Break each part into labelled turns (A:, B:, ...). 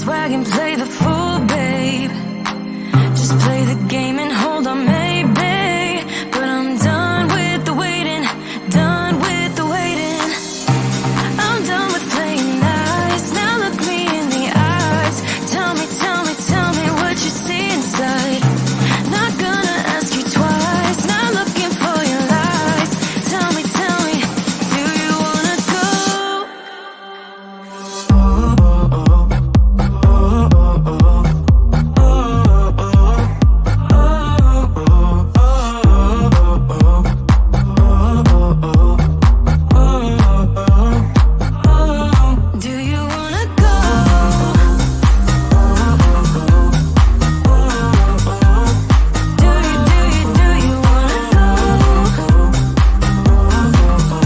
A: swag and play the fool, babe. Just play the game and hold on, maybe. But I'm done with the waiting, done with the waiting. I'm done with playing nice. Now look me in the eyes. Tell me, tell me, tell me what you see inside. Not gonna ask you twice. Not looking for your lies. Tell me, do you wanna go? Do you wanna go? Do you wanna go?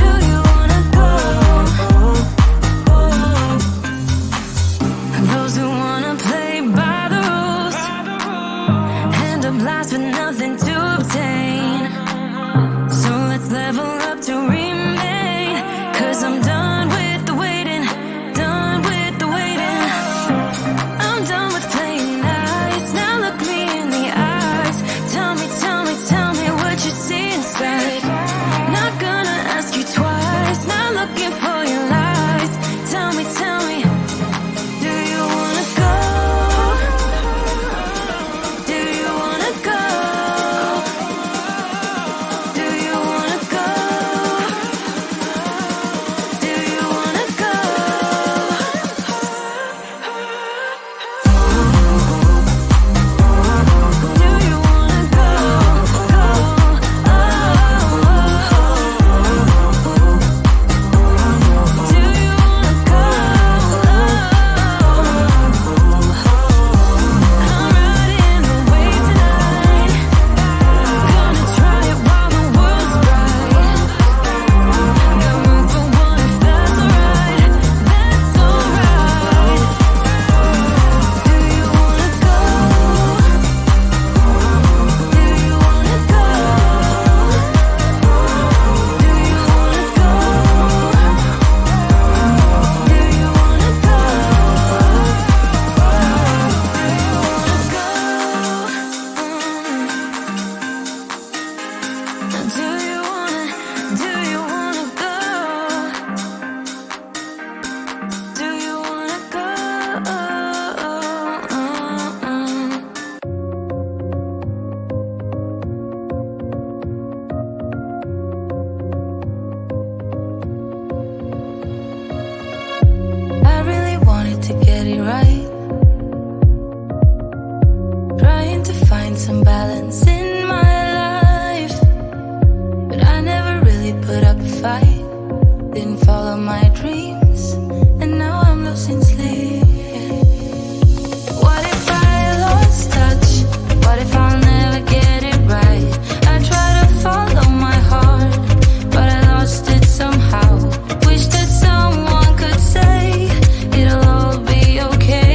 A: Do you wanna go? Those who wanna play by the rules end up last with nothing to obtain. So let's level up to remain. 'Cause I'm done with the waiting, done with the waiting. I'm done with playing nice. Now look me in the eyes. Tell me, tell me what you see inside. Not gonna ask you twice. Not looking for your lies. Tell me, do you wanna go? Do you wanna go? Do you wanna go? Do you wanna go? Do you wanna go? Do you wanna go? I'm riding the wave tonight. Gonna try it while the world's bright. Got room for one if that's alright. That's alright. Do you wanna go? Do you wanna go? Do you wanna go? Do you wanna go? Do you wanna go? Do you wanna go? I really wanted to get it right. Trying to find some balance in my life. But I never really put up a fight. Didn't follow my dreams. And now I'm losing sleep. What if I lost touch? What if I'll never get it right? I try to follow my heart, but I lost it somehow. Wish that someone could say it'll all be okay.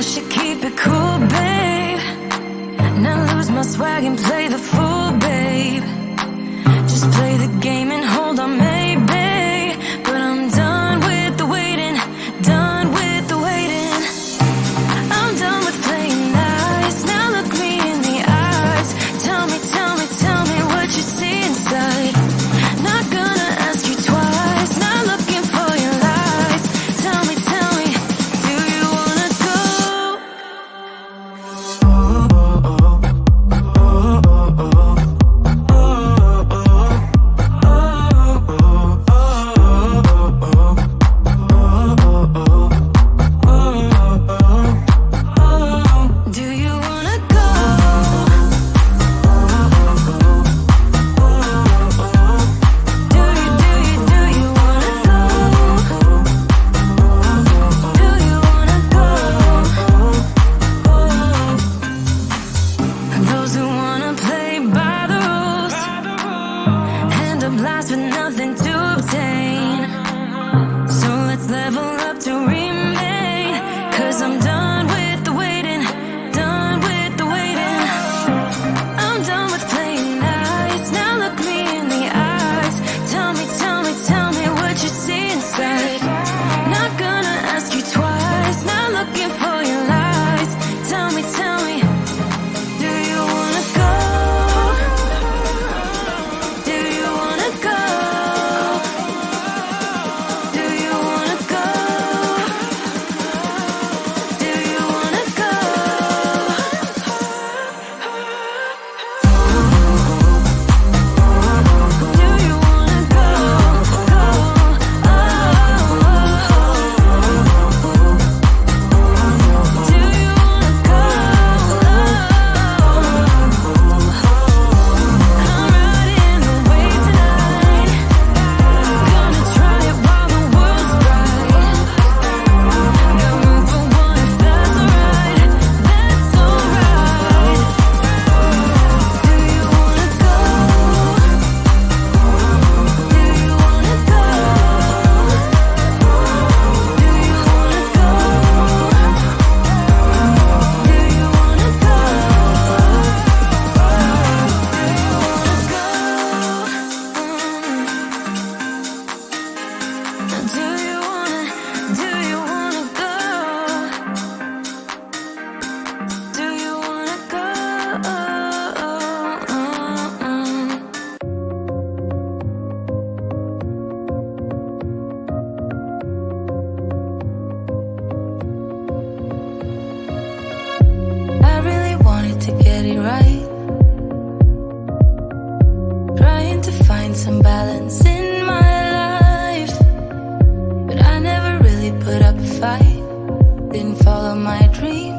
A: should keep it cool, babe. Not lose my swag and play the fool, babe. Just play the game and hold on, maybe. But I'm done with the waiting, done with the waiting. I'm done with playing nice. Now look me in the eyes. Tell me, tell me, tell me what you see inside. Not gonna ask you twice. Not looking for your lies. Tell me, do you wanna go? Do you wanna go? Do you wanna go? Do you wanna go? Those who wanna play by the rules end up lost with nothing to obtain. So let's level up to remain. 'Cause I'm done with the waiting, done with the waiting. I'm done with playing nice. Now look me in the eyes. Tell me, tell me what you see inside. Not gonna ask you twice. Not looking for your lies. Tell me, do you wanna go? Do you wanna go? Do you wanna go? Do you wanna go? Do you wanna go? Do you wanna go? I'm riding the wave tonight. Gonna try it while the world's bright. Got room for one if that's alright. That's alright. Do you wanna go? Do you wanna go? Do you wanna go? Do you wanna go? Do you wanna go? Do you wanna go? I really wanted to get it right. Trying to find some balance in my life. But I never really put up a fight. Didn't follow my dreams.